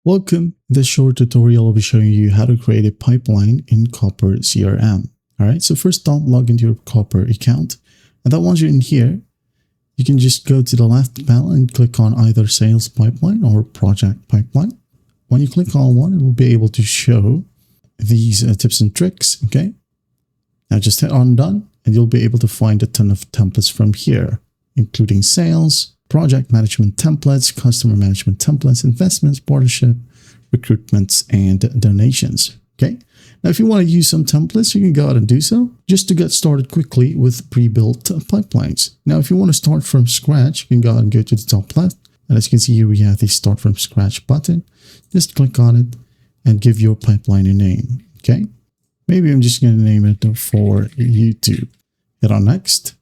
Welcome. In this short tutorial, I'll be showing you how to create a pipeline in Copper CRM. All right, so first off, log into your Copper account. And then once you're in here, you can just go to the left panel and click on either sales pipeline or project pipeline. When you click on one, it will be able to show these tips and tricks. Okay. Now just hit on done and you'll be able to find a ton of templates from here, including sales, project management templates, customer management templates, investments, partnership, recruitments, and donations. Okay. Now, if you want to use some templates, you can go ahead and do so just to get started quickly with pre-built pipelines. Now, if you want to start from scratch, you can go ahead and go to the top left. And as you can see here, we have the start from scratch button. Just click on it and give your pipeline a name. Okay. Maybe I'm just going to name it for YouTube. Hit on next.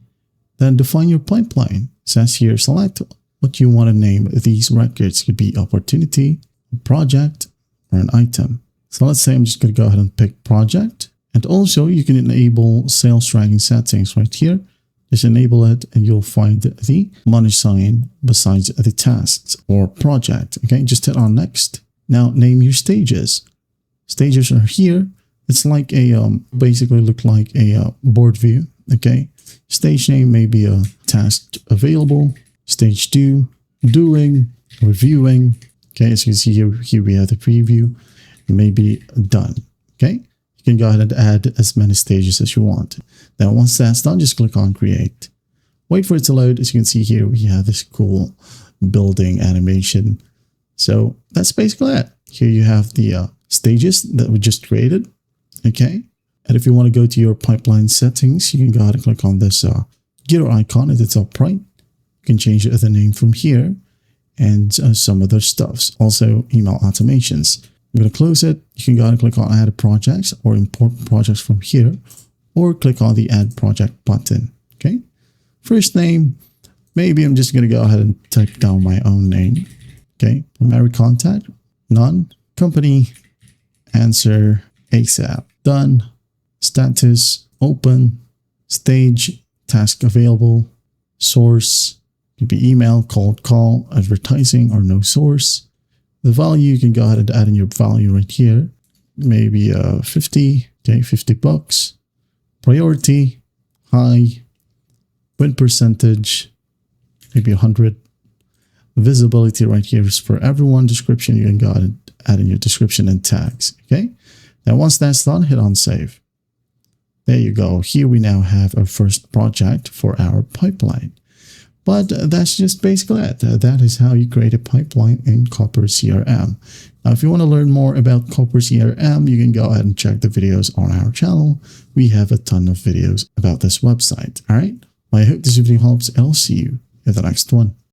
Then define your pipeline. It says here, select what you want to name these records. It could be opportunity, project, or an item. So let's say I'm just going to go ahead and pick project. And also you can enable sales tracking settings right here. Just enable it and you'll find the money sign besides the tasks or project. Okay, just hit on next. Now name your stages. Stages are here. It's like a, basically look like a board view. Okay. Stage name may be a task available. Stage 2, doing, reviewing. Okay, as you can see here we have the preview. Maybe done. Okay, you can go ahead and add as many stages as you want. Now, once that's done, just click on create. Wait for it to load. As you can see here, we have this cool building animation. So that's basically it. Here you have the stages that we just created. Okay. And if you want to go to your pipeline settings, you can go ahead and click on this gear icon at the top right. You can change the name from here and some other stuffs. Also, email automations. I'm going to close it. You can go ahead and click on add projects or import projects from here, or click on the add project button. Okay. First name, maybe I'm just going to go ahead and type down my own name. Okay. Primary contact, none. Company, answer ASAP. Done. Status, open. Stage, task available. Source, could be email, cold call, advertising, or no source. The value, you can go ahead and add in your value right here. Maybe 50, okay, $50. Priority, high. Win percentage, maybe 100. Visibility right here is for everyone. Description, you can go ahead and add in your description and tags, okay? Now, once that's done, hit on save. There you go. Here we now have our first project for our pipeline. But that's just basically it. That is how you create a pipeline in Copper CRM. Now, if you want to learn more about Copper CRM, you can go ahead and check the videos on our channel. We have a ton of videos about this website. All right. I hope this video helps. I'll see you in the next one.